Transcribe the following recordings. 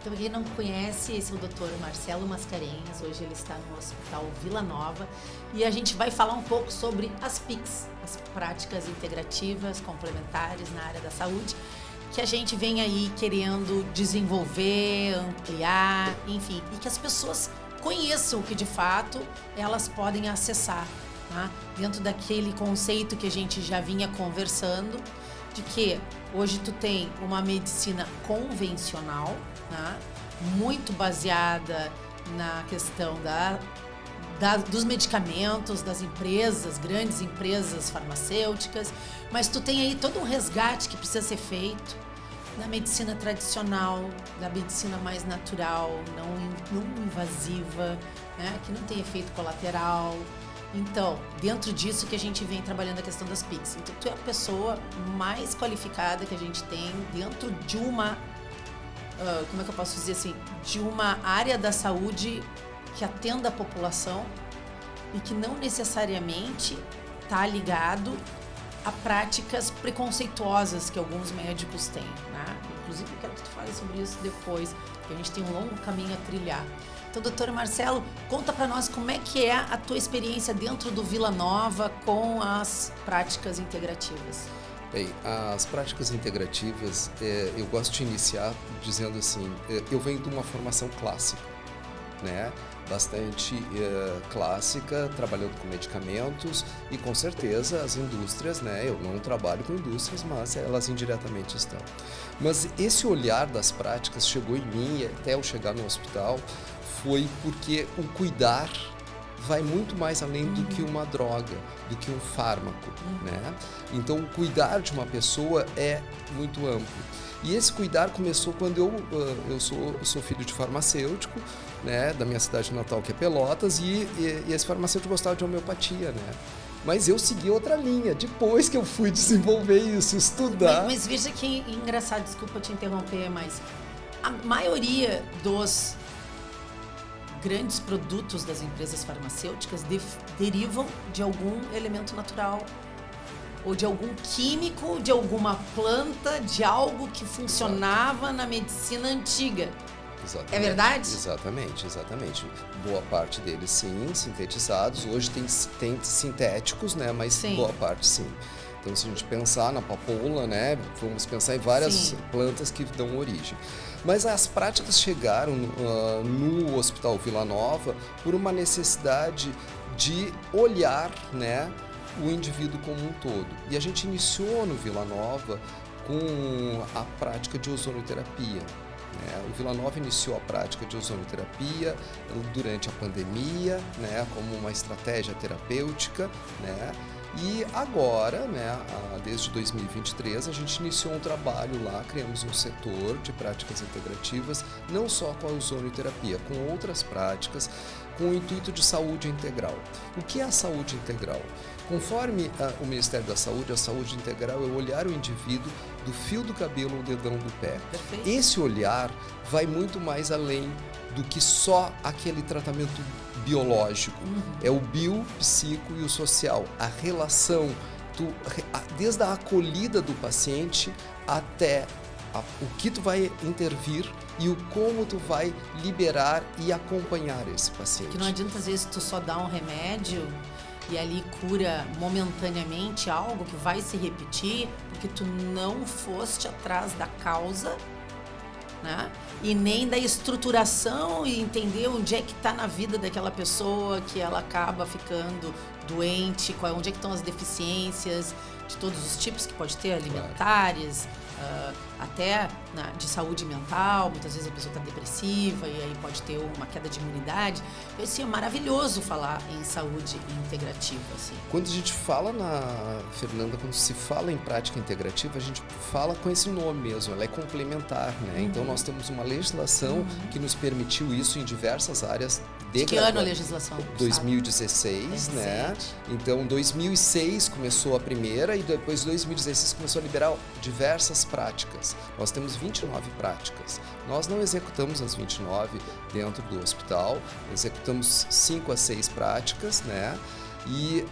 Então, quem não conhece, esse é o Dr. Marcelo Mascarenhas. Hoje ele está no Hospital Vila Nova e a gente vai falar um pouco sobre as PICs, as práticas integrativas complementares na área da saúde, que a gente vem aí querendo desenvolver, ampliar, enfim, e que as pessoas conheçam que de fato elas podem acessar, tá? Dentro daquele conceito que a gente já vinha conversando, de que hoje tu tem uma medicina convencional, tá? Muito baseada na questão dos medicamentos, das empresas, grandes empresas farmacêuticas, mas tu tem aí todo um resgate que precisa ser feito da medicina tradicional, da medicina mais natural, não invasiva, né? Que não tem efeito colateral. Então, dentro disso que a gente vem trabalhando a questão das PICs. Então, tu é a pessoa mais qualificada que a gente tem dentro de uma, como é que eu posso dizer assim, de uma área da saúde que atenda a população e que não necessariamente está ligado a práticas preconceituosas que alguns médicos têm, né? Inclusive, eu quero que tu fale sobre isso depois, porque a gente tem um longo caminho a trilhar. Então, doutor Marcelo, conta para nós como é que é a tua experiência dentro do Vila Nova com as práticas integrativas. Bem, as práticas integrativas, eu gosto de iniciar dizendo assim, eu venho de uma formação clássica, né? Bastante clássica, trabalhando com medicamentos e com certeza as indústrias, né? Eu não trabalho com indústrias, mas elas indiretamente estão. Mas esse olhar das práticas chegou em mim até eu chegar no hospital, foi porque o cuidar vai muito mais além do que uma droga, do que um fármaco, né? Então, o cuidar de uma pessoa é muito amplo. E esse cuidar começou quando eu sou filho de farmacêutico, né, da minha cidade natal, que é Pelotas, e esse farmacêutico gostava de homeopatia, né? Mas eu segui outra linha, depois que eu fui desenvolver isso, estudar. Mas veja que engraçado, desculpa te interromper, mas a maioria dos grandes produtos das empresas farmacêuticas derivam de algum elemento natural ou de algum químico, de alguma planta, de algo que funcionava na medicina antiga. Exatamente. É verdade? Exatamente. Boa parte deles, sim, sintetizados. Hoje tem sintéticos, né? Mas sim, boa parte, sim. Então, se a gente pensar na papoula, né? Vamos pensar em várias plantas que dão origem. Mas as práticas chegaram no Hospital Vila Nova por uma necessidade de olhar, né, o indivíduo como um todo. E a gente iniciou no Vila Nova com a prática de ozonoterapia. O Vila Nova iniciou a prática de ozonoterapia durante a pandemia, né, como uma estratégia terapêutica, né? E agora, né, desde 2023, a gente iniciou um trabalho lá, criamos um setor de práticas integrativas, não só com a ozonoterapia, com outras práticas, com o intuito de saúde integral. O que é a saúde integral? Conforme o Ministério da Saúde, a saúde integral é olhar o indivíduo do fio do cabelo ao dedão do pé. Perfeito. Esse olhar vai muito mais além do que só aquele tratamento biológico. É o bio, psico e o social. A relação, desde a acolhida do paciente até o que tu vai intervir e o como tu vai liberar e acompanhar esse paciente. Que não adianta às vezes tu só dar um remédio e ali cura momentaneamente algo que vai se repetir, porque tu não foste atrás da causa, né? E nem da estruturação e entender onde é que está na vida daquela pessoa que ela acaba ficando doente, onde é que estão as deficiências de todos os tipos que pode ter, alimentares, até de saúde mental. Muitas vezes a pessoa está depressiva e aí pode ter uma queda de imunidade. Então, assim, é maravilhoso falar em saúde integrativa. Assim. Quando a gente fala Fernanda, quando se fala em prática integrativa, a gente fala com esse nome mesmo, ela é complementar, né? Então nós temos uma legislação que nos permitiu isso em diversas áreas. De que ano a legislação? 2016, sabe? né? Então, 2006 começou a primeira e depois 2016 começou a liberar diversas práticas. Nós temos 29 práticas. Nós não executamos as 29 dentro do hospital, executamos 5 a 6 práticas, né? E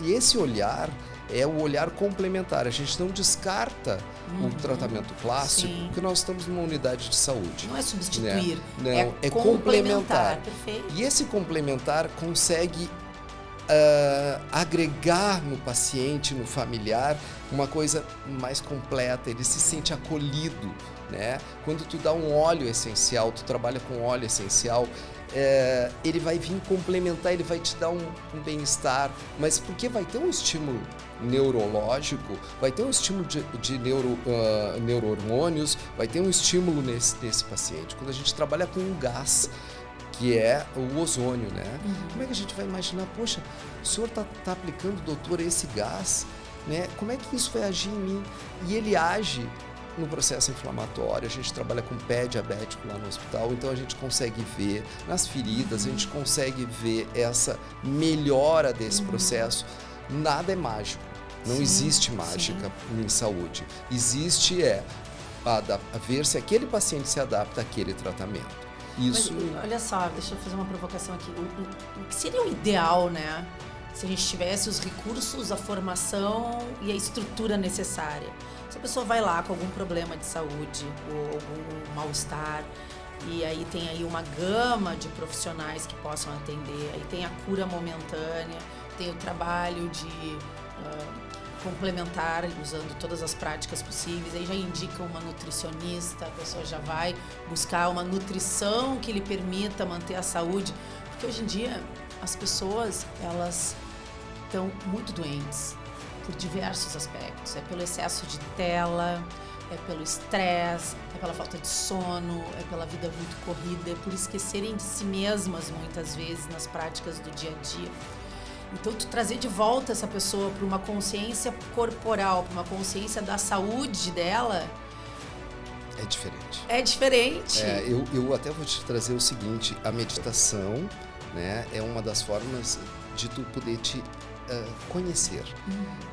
esse olhar, é o olhar complementar. A gente não descarta o tratamento clássico, porque nós estamos numa unidade de saúde. Não é substituir, né? Não, é complementar. Perfeito. E esse complementar consegue agregar no paciente, no familiar, uma coisa mais completa. Ele se sente acolhido, né? Quando tu dá um óleo essencial, tu trabalha com óleo essencial, ele vai vir complementar, ele vai te dar um bem-estar, mas porque vai ter um estímulo neurológico, vai ter um estímulo de neurohormônios, vai ter um estímulo nesse paciente. Quando a gente trabalha com um gás, que é o ozônio, né? Como é que a gente vai imaginar, poxa, o senhor tá aplicando, doutor, esse gás, né? Como é que isso vai agir em mim? E ele age no processo inflamatório. A gente trabalha com pé diabético lá no hospital, então a gente consegue ver nas feridas, a gente consegue ver essa melhora desse processo. Nada é mágico, não existe mágica em saúde. Existe ver se aquele paciente se adapta àquele tratamento. Isso. Mas, olha só, deixa eu fazer uma provocação aqui. O que seria o ideal, né? Se a gente tivesse os recursos, a formação e a estrutura necessária. Se a pessoa vai lá com algum problema de saúde ou algum mal-estar, e aí tem aí uma gama de profissionais que possam atender, aí tem a cura momentânea, tem o trabalho de complementar, usando todas as práticas possíveis, aí já indica uma nutricionista, a pessoa já vai buscar uma nutrição que lhe permita manter a saúde, porque hoje em dia as pessoas, elas estão muito doentes por diversos aspectos, é pelo excesso de tela, é pelo estresse, é pela falta de sono, é pela vida muito corrida, é por esquecerem de si mesmas muitas vezes nas práticas do dia a dia. Então, tu trazer de volta essa pessoa para uma consciência corporal, para uma consciência da saúde dela... É diferente. É diferente. Eu até vou te trazer o seguinte, a meditação, né, é uma das formas de tu poder te conhecer.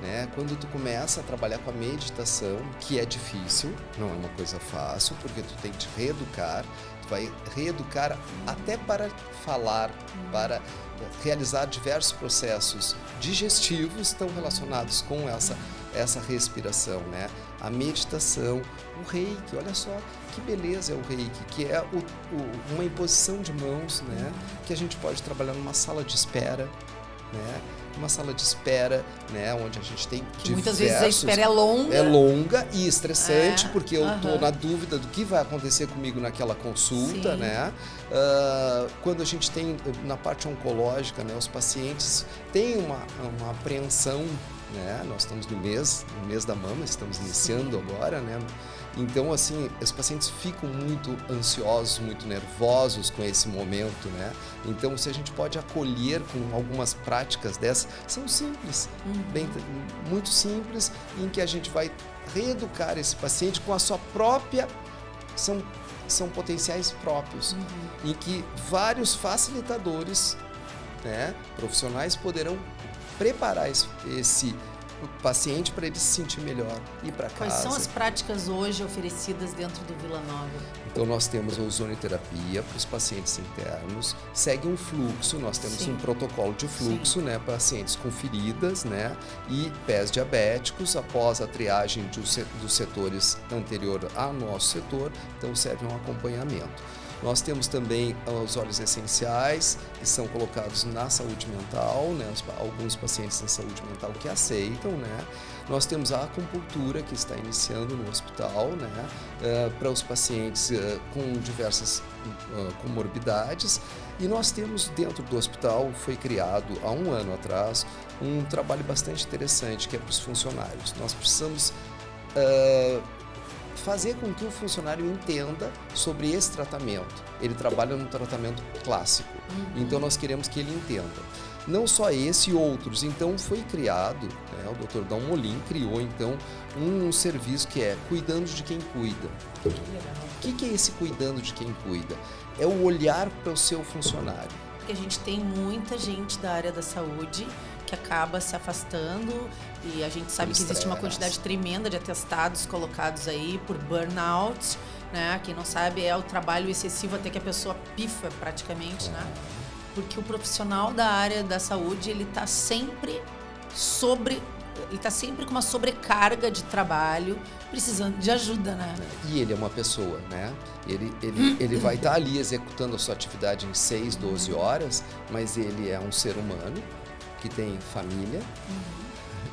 Né? Quando tu começa a trabalhar com a meditação, que é difícil, não é uma coisa fácil, porque tu tem que te reeducar, tu vai reeducar até para falar, para realizar diversos processos digestivos estão relacionados com essa respiração, né? A meditação, o reiki, olha só que beleza é o reiki, que é uma imposição de mãos, né? Que a gente pode trabalhar numa sala de espera, né? Uma sala de espera, né, onde a gente tem que muitas vezes a espera é longa. É longa e estressante, porque eu estou na dúvida do que vai acontecer comigo naquela consulta, né? Quando a gente tem, na parte oncológica, né, os pacientes têm uma apreensão, né? Nós estamos no mês da mama, estamos iniciando agora, né? Então, assim, os pacientes ficam muito ansiosos, muito nervosos com esse momento, né? Então, se a gente pode acolher com algumas práticas dessas, são simples, muito simples, em que a gente vai reeducar esse paciente com a sua própria... São potenciais próprios, em que vários facilitadores, né, profissionais poderão preparar esse paciente para ele se sentir melhor, ir para casa. Quais são as práticas hoje oferecidas dentro do Vila Nova? Então nós temos a ozonioterapia para os pacientes internos, segue um fluxo, nós temos um protocolo de fluxo, né, pacientes com feridas, né, e pés diabéticos após a triagem dos setores anterior ao nosso setor, então serve um acompanhamento. Nós temos também os óleos essenciais, que são colocados na saúde mental, né? Alguns pacientes na saúde mental que aceitam, né? Nós temos a acupuntura, que está iniciando no hospital, né? Para os pacientes com diversas comorbidades. E nós temos dentro do hospital, foi criado há um ano atrás, um trabalho bastante interessante, que é para os funcionários. Nós precisamos... fazer com que o funcionário entenda sobre esse tratamento. Ele trabalha no tratamento clássico, então nós queremos que ele entenda. Não só esse e outros. Então foi criado, né, o Dr. Dalmolin criou então um serviço que é Cuidando de Quem Cuida. O que é esse Cuidando de Quem Cuida? É o olhar para o seu funcionário. Porque a gente tem muita gente da área da saúde que acaba se afastando e a gente sabe que existe uma quantidade tremenda de atestados colocados aí por burnout, né? Quem não sabe é o trabalho excessivo até que a pessoa pifa praticamente, né? Porque o profissional da área da saúde, ele está sempre ele tá sempre com uma sobrecarga de trabalho, precisando de ajuda, né? E ele é uma pessoa, né? Ele vai estar ali executando a sua atividade em 6, 12 horas, mas ele é um ser humano que tem família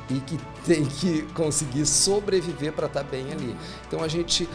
e que tem que conseguir sobreviver para estar bem ali. Então a gente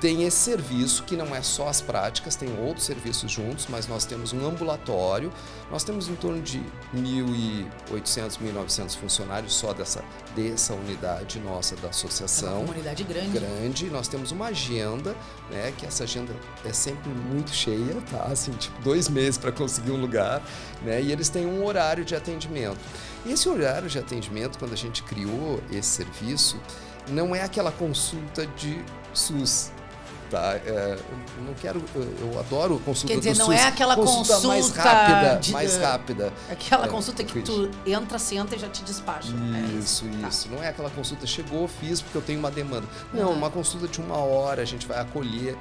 tem esse serviço que não é só as práticas, tem outros serviços juntos, mas nós temos um ambulatório, nós temos em torno de 1.800, 1.900 funcionários só dessa unidade nossa da associação. É uma comunidade grande. Nós temos uma agenda, né, que essa agenda é sempre muito cheia, tá? Assim, tipo 2 meses para conseguir um lugar, né? E eles têm um horário de atendimento. E esse horário de atendimento, quando a gente criou esse serviço, não é aquela consulta de SUS. Tá? Eu adoro consulta do SUS. Quer dizer, não é aquela consulta mais rápida. Aquela consulta que tu entra, senta e já te despacha. Isso. Não é aquela consulta, chegou, fiz porque eu tenho uma demanda. Não, uma consulta de 1 hora, a gente vai acolher,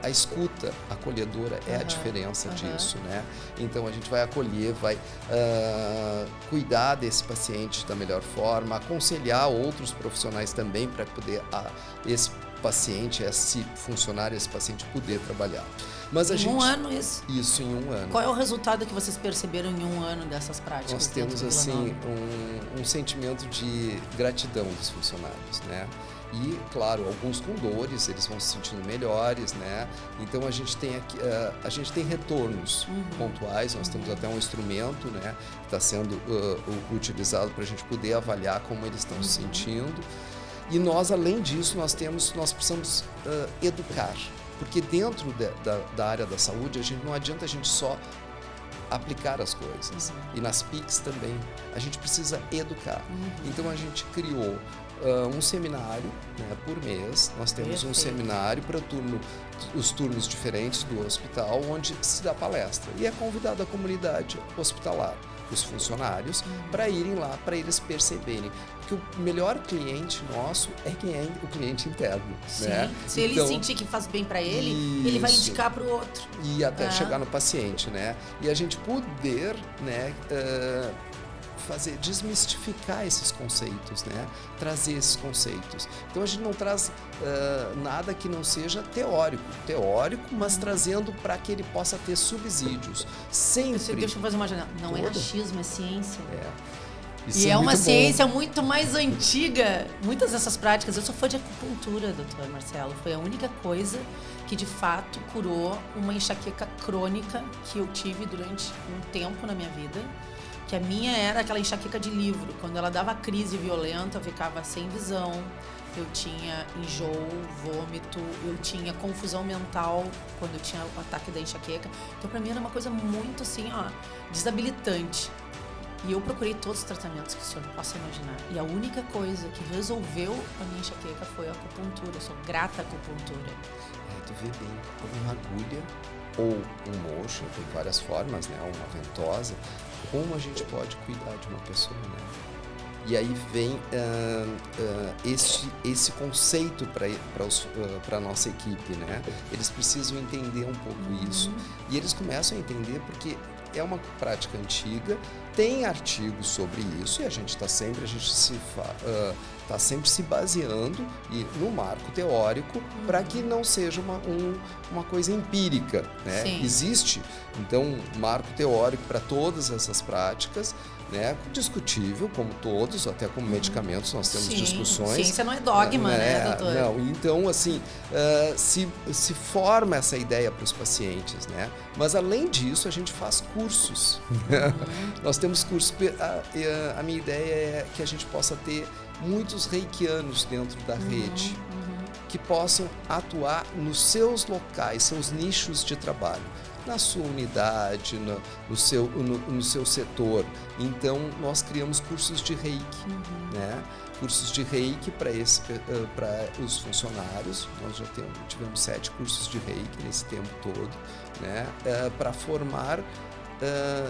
a escuta acolhedora é a diferença disso, né? Então a gente vai acolher, vai cuidar desse paciente da melhor forma, aconselhar outros profissionais também para poder esse paciente, esse funcionário, esse paciente poder trabalhar. Mas em 1 ano isso? Isso, em 1 ano. Qual é o resultado que vocês perceberam em 1 ano dessas práticas? Nós temos, assim, um sentimento de gratidão dos funcionários, né? E, claro, alguns com dores, eles vão se sentindo melhores, né? Então, a gente tem aqui, a gente tem retornos pontuais, nós temos até um instrumento, né? Que está sendo utilizado para a gente poder avaliar como eles estão se sentindo. E nós, além disso, nós precisamos educar, porque dentro da área da saúde, não adianta a gente só aplicar as coisas. E nas PICs também, a gente precisa educar. Então, a gente criou um seminário, né, por mês. Nós temos um seminário para os turnos diferentes do hospital, onde se dá palestra. E é convidada a comunidade hospitalar, os funcionários, para irem lá, para eles perceberem que o melhor cliente nosso é quem é o cliente interno. Sim. Né? Se ele sentir que faz bem para ele, ele vai indicar para o outro. E até chegar no paciente, né? E a gente poder, né, desmistificar esses conceitos, né? Trazer esses conceitos. Então a gente não traz nada que não seja teórico, mas trazendo para que ele possa ter subsídios. Sempre. Deixa eu fazer uma janela. Não é achismo, é ciência. Isso e é uma ciência muito mais antiga. Muitas dessas práticas, eu sou fã de acupuntura, doutor Marcelo. Foi a única coisa que de fato curou uma enxaqueca crônica que eu tive durante um tempo na minha vida. Que a minha era aquela enxaqueca de livro. Quando ela dava crise violenta, eu ficava sem visão, eu tinha enjoo, vômito, eu tinha confusão mental quando eu tinha o ataque da enxaqueca. Então, pra mim, era uma coisa muito, assim, desabilitante. E eu procurei todos os tratamentos que o senhor possa imaginar. E a única coisa que resolveu a minha enxaqueca foi a acupuntura. Eu sou grata à acupuntura. Tu vê bem, uma agulha ou um mocho, tem várias formas, né? Uma ventosa. Como a gente pode cuidar de uma pessoa, né? E aí vem esse conceito para a nossa equipe, né? Eles precisam entender um pouco isso. E eles começam a entender porque é uma prática antiga, tem artigos sobre isso e a gente está sempre, se baseando no marco teórico para que não seja uma coisa empírica, né? Sim. Existe, então, marco teórico para todas essas práticas, né? Discutível, como todos, até como medicamentos nós temos discussões. Ciência não é dogma, né, doutor? Não, então, assim, se forma essa ideia para os pacientes, né? Mas, além disso, a gente faz cursos. Nós temos cursos, a minha ideia é que a gente possa ter muitos reikianos dentro da rede, que possam atuar nos seus locais, seus nichos de trabalho, na sua unidade, no seu setor. Então, nós criamos cursos de reiki, né? Cursos de reiki para os funcionários. Nós já tivemos 7 cursos de reiki nesse tempo todo, né? Para formar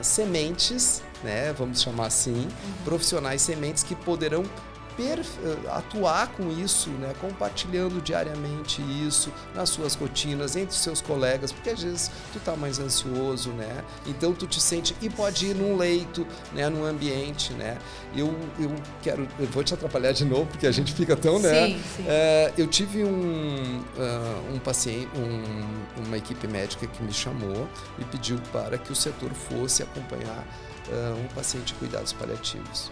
sementes, né? Vamos chamar assim, profissionais sementes que poderão atuar com isso, né? Compartilhando diariamente isso nas suas rotinas, entre os seus colegas, porque às vezes tu tá mais ansioso, né? Então tu te sente e pode ir num leito, né? Num ambiente, né? Eu vou te atrapalhar de novo, porque a gente fica tão, né? Sim. Eu tive um paciente, uma equipe médica que me chamou e pediu para que o setor fosse acompanhar um paciente de cuidados paliativos.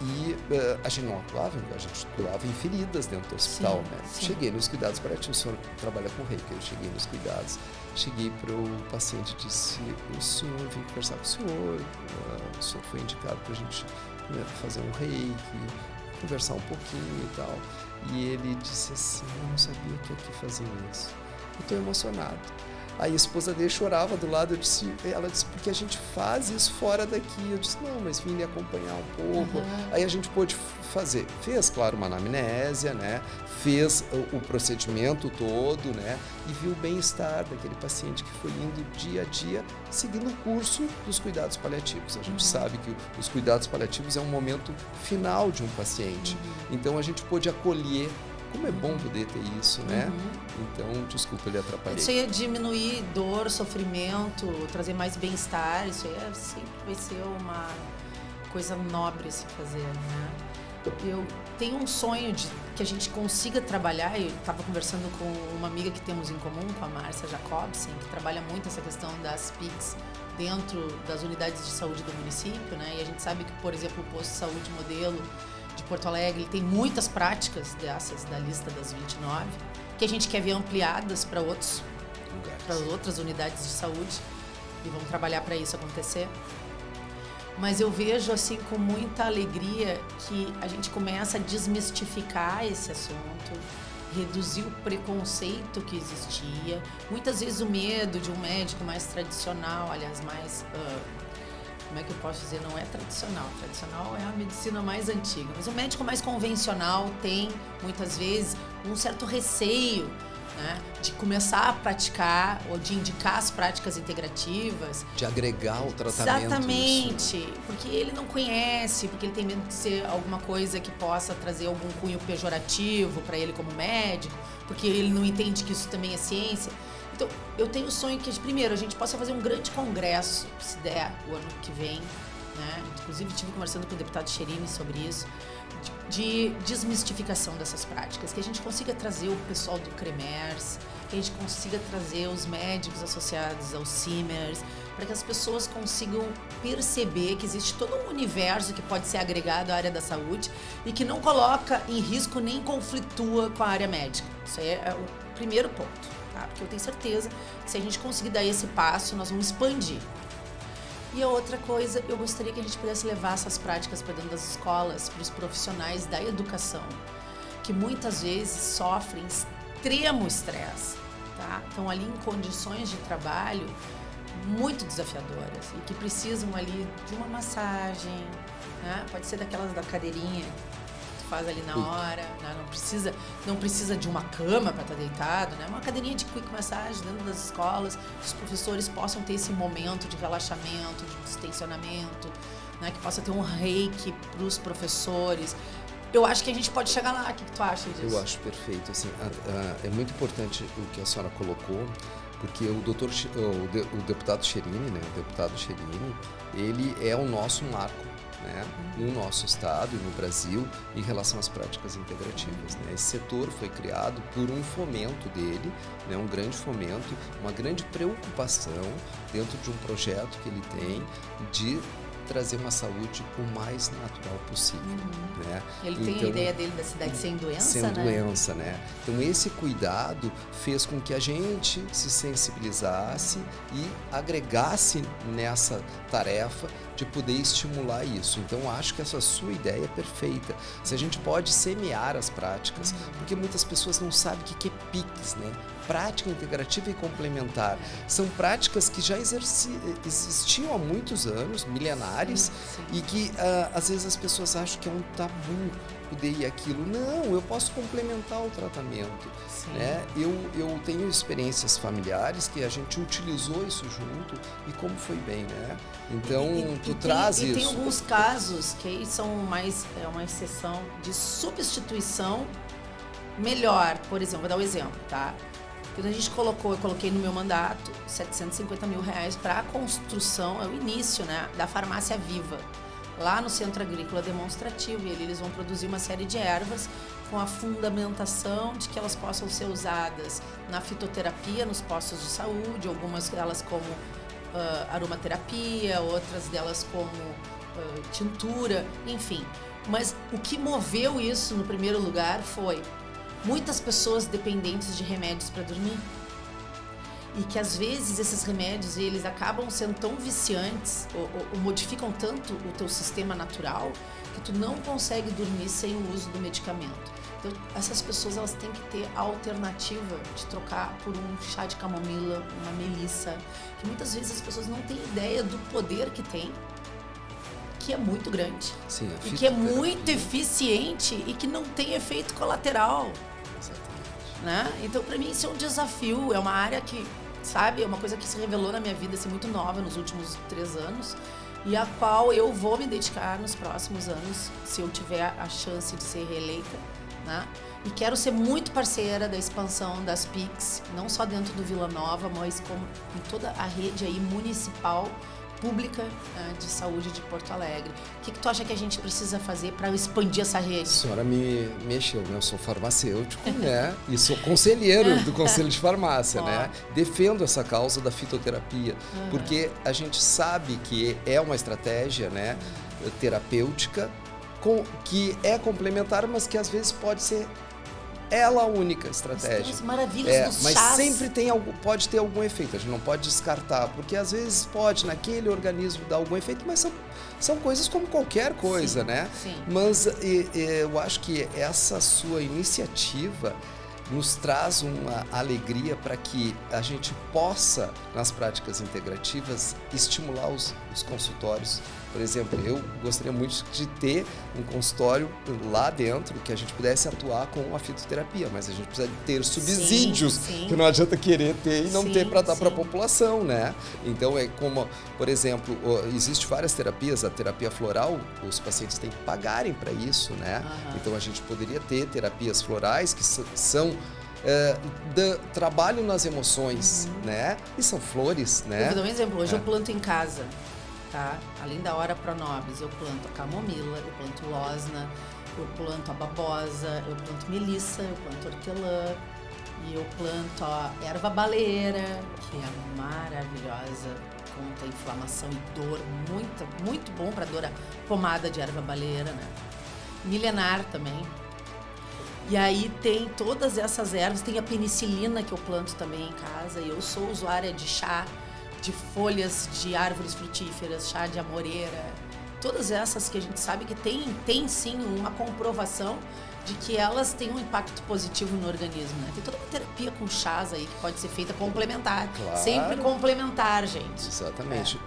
E a gente não atuava, a gente atuava em feridas dentro do hospital, né? Sim. Cheguei nos cuidados paliativos, o senhor trabalha com reiki, eu cheguei nos cuidados, cheguei para o paciente e disse, o senhor veio conversar com o senhor foi indicado para a gente fazer um reiki, conversar um pouquinho e tal. E ele disse assim, eu não sabia que aqui faziam isso. Eu estou emocionado. Aí a esposa dele chorava do lado, ela disse, porque a gente faz isso fora daqui. Eu disse, não, mas vim lhe acompanhar um pouco. Aí a gente pôde fez, claro, uma anamnésia, né? Fez o procedimento todo, né? E viu o bem-estar daquele paciente que foi indo dia a dia, seguindo o curso dos cuidados paliativos. A gente sabe que os cuidados paliativos é um momento final de um paciente. Então a gente pôde acolher. Como é bom poder ter isso, né? Então, desculpa, ele atrapalhei. Isso ia diminuir dor, sofrimento, trazer mais bem-estar. Isso aí sempre vai ser uma coisa nobre a se fazer, né? Eu tenho um sonho de que a gente consiga trabalhar. Eu estava conversando com uma amiga que temos em comum, com a Márcia Jacobsen, que trabalha muito essa questão das PICs dentro das unidades de saúde do município, né? E a gente sabe que, por exemplo, o posto de saúde modelo de Porto Alegre tem muitas práticas dessas da lista das 29 que a gente quer ver ampliadas para outras unidades de saúde e vamos trabalhar para isso acontecer. Mas eu vejo assim com muita alegria que a gente começa a desmistificar esse assunto, reduzir o preconceito que existia, muitas vezes o medo de um médico mais tradicional, aliás, mais como é que eu posso dizer? Não é tradicional. Tradicional é a medicina mais antiga. Mas o médico mais convencional tem, muitas vezes, um certo receio, né, de começar a praticar ou de indicar as práticas integrativas. De agregar o tratamento. Exatamente. Isso. Porque ele não conhece, porque ele tem medo de ser alguma coisa que possa trazer algum cunho pejorativo para ele como médico, porque ele não entende que isso também é ciência. Então, eu tenho o sonho que, primeiro, a gente possa fazer um grande congresso, se der, o ano que vem, né? Inclusive, estive conversando com o deputado Cherini sobre isso, de desmistificação dessas práticas, que a gente consiga trazer o pessoal do CREMERS, que a gente consiga trazer os médicos associados aos CIMERS, para que as pessoas consigam perceber que existe todo um universo que pode ser agregado à área da saúde e que não coloca em risco nem conflitua com a área médica. Isso aí é o primeiro ponto. Porque eu tenho certeza que se a gente conseguir dar esse passo, nós vamos expandir. E a outra coisa, eu gostaria que a gente pudesse levar essas práticas para dentro das escolas, para os profissionais da educação, que muitas vezes sofrem extremo estresse, tá? Estão ali em condições de trabalho muito desafiadoras e que precisam ali de uma massagem, né? Pode ser daquelas da cadeirinha, faz ali na hora, né? não precisa de uma cama para estar deitado, né? Uma cadeirinha de quick massage dentro das escolas, que os professores possam ter esse momento de relaxamento, de distensionamento, né? Que possa ter um reiki para os professores. Eu acho que a gente pode chegar lá. O que tu acha disso? Eu acho perfeito. Assim, é muito importante o que a senhora colocou, porque o deputado Cherini, né? O deputado Cherini, ele é o nosso marco, né, no nosso estado e no Brasil em relação às práticas integrativas, né? Esse setor foi criado por um fomento dele, né, um grande fomento, uma grande preocupação dentro de um projeto que ele tem de trazer uma saúde o mais natural possível, né? Ele tem a ideia dele da cidade sem doença, sem doença, né? Então esse cuidado fez com que a gente se sensibilizasse e agregasse nessa tarefa de poder estimular isso. Então acho que essa sua ideia é perfeita. Se a gente pode semear as práticas, porque muitas pessoas não sabem o que é PICs, né? prática integrativa e complementar. São práticas que já existiam há muitos anos, milenares, e que às vezes as pessoas acham que é um tabu poder ir aquilo. Não, eu posso complementar o tratamento. Né? Eu tenho experiências familiares que a gente utilizou isso junto e como foi bem, né? Então, tu traz isso. E tem alguns casos que aí são mais, uma exceção de substituição melhor. Por exemplo, vou dar um exemplo, tá? Quando a gente eu coloquei no meu mandato R$750 mil para a construção, é o início, né, da farmácia Viva, lá no Centro Agrícola Demonstrativo, e eles vão produzir uma série de ervas com a fundamentação de que elas possam ser usadas na fitoterapia, nos postos de saúde, algumas delas como aromaterapia, outras delas como tintura, enfim. Mas o que moveu isso no primeiro lugar foi muitas pessoas dependentes de remédios para dormir. E que às vezes esses remédios eles acabam sendo tão viciantes ou modificam tanto o teu sistema natural que tu não consegue dormir sem o uso do medicamento. Então essas pessoas elas têm que ter a alternativa de trocar por um chá de camomila, uma melissa, que muitas vezes as pessoas não têm ideia do poder que tem, que é muito grande. Sim, e que é muito eficiente e que não tem efeito colateral. Exatamente. Né? Então, para mim, isso é um desafio, é uma área que, sabe, é uma coisa que se revelou na minha vida assim, muito nova nos últimos 3 anos e a qual eu vou me dedicar nos próximos anos, se eu tiver a chance de ser reeleita, né? E quero ser muito parceira da expansão das PICs, não só dentro do Vila Nova, mas como em toda a rede aí municipal, pública de saúde de Porto Alegre. O que tu acha que a gente precisa fazer para expandir essa rede? A senhora me mexeu, né? Eu sou farmacêutico, né? E sou conselheiro do Conselho de Farmácia, né? Defendo essa causa da fitoterapia, porque a gente sabe que é uma estratégia, né, terapêutica, que é complementar, mas que às vezes pode ser ela a única estratégia. As maravilhas dos mas chás. sempre pode ter algum efeito, a gente não pode descartar, porque às vezes pode naquele organismo dar algum efeito, mas são coisas como qualquer coisa, né? Sim. Mas eu acho que essa sua iniciativa nos traz uma alegria para que a gente possa, nas práticas integrativas, estimular os consultórios. Por exemplo, eu gostaria muito de ter um consultório lá dentro que a gente pudesse atuar com a fitoterapia, mas a gente precisa ter subsídios, que não adianta querer ter e não ter para dar para a população, né? Então, é como, por exemplo, existem várias terapias, a terapia floral, os pacientes têm que pagarem para isso, né? Então, a gente poderia ter terapias florais que são trabalho nas emoções, né? E são flores, né? Eu vou dar um exemplo. Hoje eu planto em casa, tá? Além da hora pronobis, eu planto a camomila, eu planto losna, eu planto a babosa, eu planto melissa, eu planto hortelã e eu planto a erva baleeira, que é maravilhosa, contra inflamação e dor, muito bom para dor, a pomada de erva baleeira, né? Milenar também. E aí tem todas essas ervas, tem a penicilina que eu planto também em casa, e eu sou usuária de chá, de folhas de árvores frutíferas, chá de amoreira, todas essas que a gente sabe que tem sim uma comprovação de que elas têm um impacto positivo no organismo, né? Tem toda uma terapia com chás aí que pode ser feita complementar, sempre complementar, gente. Exatamente.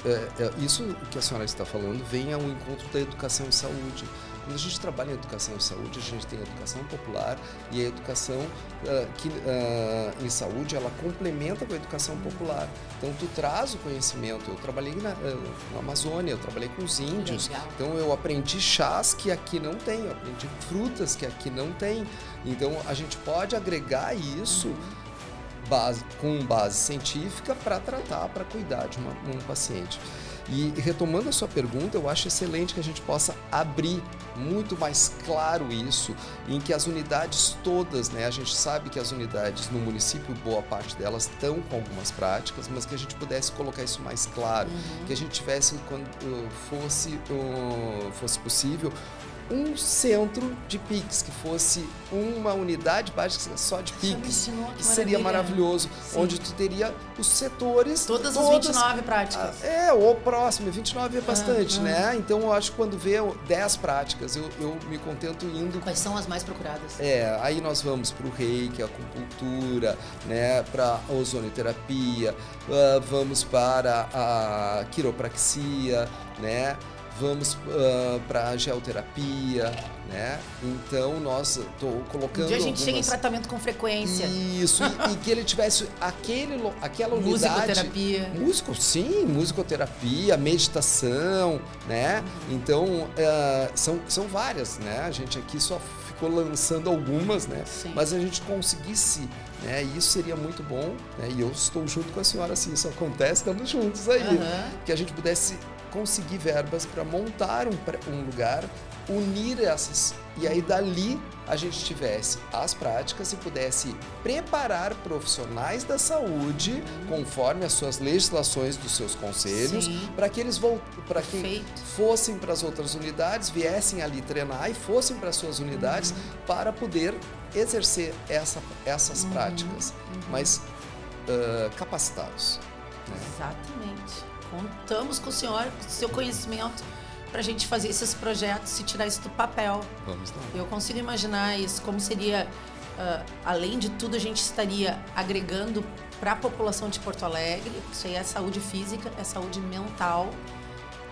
Isso que a senhora está falando vem ao encontro da educação e saúde. Quando a gente trabalha em educação e saúde, a gente tem a educação popular e a educação em saúde, ela complementa com a educação popular. Então, tu traz o conhecimento. Eu trabalhei na Amazônia, eu trabalhei com os índios. Legal. Então, eu aprendi chás que aqui não tem, eu aprendi frutas que aqui não tem. Então, a gente pode agregar isso com base científica para tratar, para cuidar de um paciente. E retomando a sua pergunta, eu acho excelente que a gente possa abrir muito mais claro isso, em que as unidades todas, né, a gente sabe que as unidades no município, boa parte delas estão com algumas práticas, mas que a gente pudesse colocar isso mais claro, que a gente tivesse, quando fosse possível, um centro de Pix, que fosse uma unidade básica só de Pix. Isso seria maravilhoso. Sim. Onde tu teria os setores... Todas as 29 práticas. Ou próximo, 29 é bastante, né? Então, eu acho que quando vê 10 práticas, eu me contento indo... Quais são as mais procuradas? Aí nós vamos para o reiki, a acupuntura, né? Para a ozonioterapia, vamos para a quiropraxia, né? Vamos para a geoterapia, né? Então, nós estou colocando a gente chega em tratamento com frequência. Isso, e que ele tivesse aquela unidade... Musicoterapia. Musicoterapia, meditação, né? Então, são várias, né? A gente aqui só ficou lançando algumas, né? Sim. Mas a gente conseguisse, né? E isso seria muito bom, né? E eu estou junto com a senhora, assim, isso acontece, estamos juntos aí. Que a gente pudesse conseguir verbas para montar um lugar, unir essas, e aí dali a gente tivesse as práticas e pudesse preparar profissionais da saúde conforme as suas legislações dos seus conselhos, para que eles fossem para as outras unidades, viessem ali treinar e fossem para as suas unidades para poder exercer essas práticas, mas capacitados. Né? Exatamente. Contamos com o senhor, com o seu conhecimento, para a gente fazer esses projetos e tirar isso do papel. Vamos lá. Eu consigo imaginar isso, como seria, além de tudo, a gente estaria agregando para a população de Porto Alegre. Isso aí é saúde física, é saúde mental,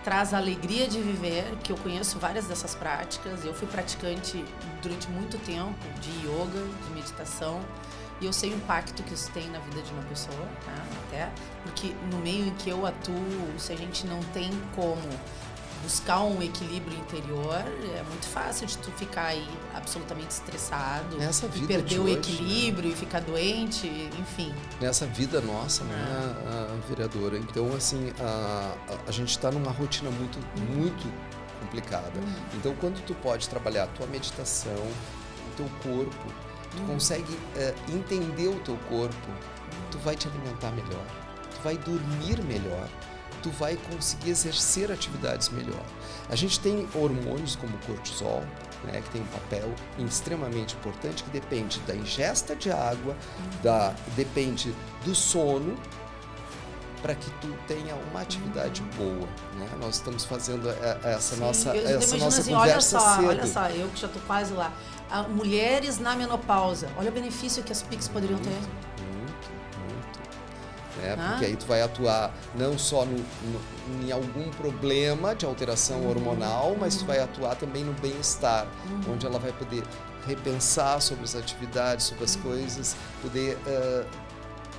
traz a alegria de viver, que eu conheço várias dessas práticas. Eu fui praticante durante muito tempo de yoga, de meditação. E eu sei o impacto que isso tem na vida de uma pessoa, tá? Até porque no meio em que eu atuo, se a gente não tem como buscar um equilíbrio interior, é muito fácil de tu ficar aí absolutamente estressado, nessa vida perder de o hoje, equilíbrio, né? E ficar doente, enfim. Nessa vida nossa, né, vereadora? Então, assim, a gente está numa rotina muito complicada. Então, quando tu pode trabalhar a tua meditação, o teu corpo, tu consegue entender o teu corpo, tu vai te alimentar melhor, tu vai dormir melhor, tu vai conseguir exercer atividades melhor. A gente tem hormônios como o cortisol, né, que tem um papel extremamente importante, que depende da ingesta de água, depende do sono, para que tu tenha uma atividade boa, né? Nós estamos fazendo essa nossa assim, conversa cedo. Olha só, eu que já estou quase lá. Mulheres na menopausa, olha o benefício que as PICs poderiam ter. Muito. Né? Porque aí tu vai atuar não só em algum problema de alteração hormonal, mas tu vai atuar também no bem-estar, onde ela vai poder repensar sobre as atividades, sobre as coisas, poder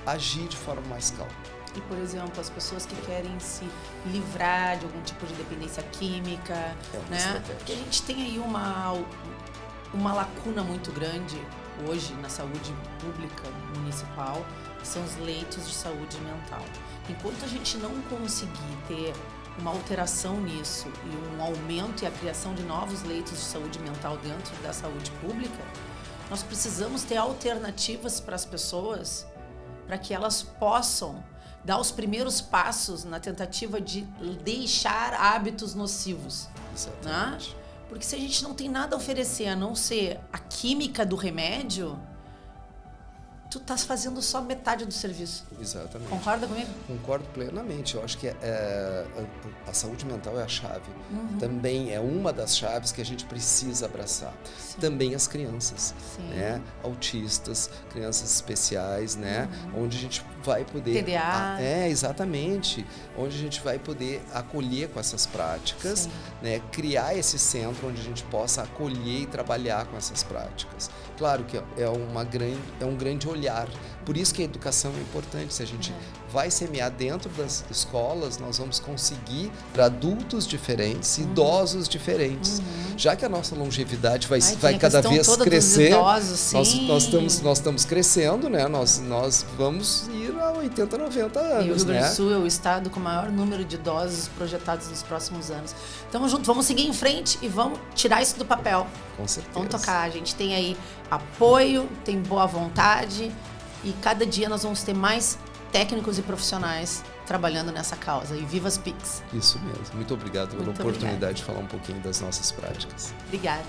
agir de forma mais calma. E, por exemplo, as pessoas que querem se livrar de algum tipo de dependência química, né? Porque a gente tem aí uma lacuna muito grande hoje na saúde pública municipal, que são os leitos de saúde mental. Enquanto a gente não conseguir ter uma alteração nisso e um aumento e a criação de novos leitos de saúde mental dentro da saúde pública, nós precisamos ter alternativas para as pessoas, para que elas possam dar os primeiros passos na tentativa de deixar hábitos nocivos. Exatamente. Né? Porque se a gente não tem nada a oferecer a não ser a química do remédio, tu estás fazendo só metade do serviço. Exatamente. Concorda comigo? Concordo plenamente. Eu acho que a saúde mental é a chave. Também é uma das chaves que a gente precisa abraçar. Sim. Também as crianças, né? Autistas, crianças especiais, né? Onde a gente vai poder... TDA. Exatamente. Onde a gente vai poder acolher com essas práticas, né? Criar esse centro onde a gente possa acolher e trabalhar com essas práticas. Claro que é um grande olhar. Por isso que a educação é importante. Se a gente vai semear dentro das escolas, nós vamos conseguir para adultos diferentes, idosos diferentes. Já que a nossa longevidade vai cada vez crescer, idosos, nós estamos crescendo, né? Nós vamos ir a 80, 90 anos. E o Rio Grande né? do Sul é o estado com o maior número de idosos projetados nos próximos anos. Tamo junto, vamos seguir em frente e vamos tirar isso do papel. Com certeza. Vamos tocar. A gente tem aí apoio, tem boa vontade e cada dia nós vamos ter mais técnicos e profissionais trabalhando nessa causa. E viva as PICs! Isso mesmo. Muito obrigado pela oportunidade de falar um pouquinho das nossas práticas. Obrigada.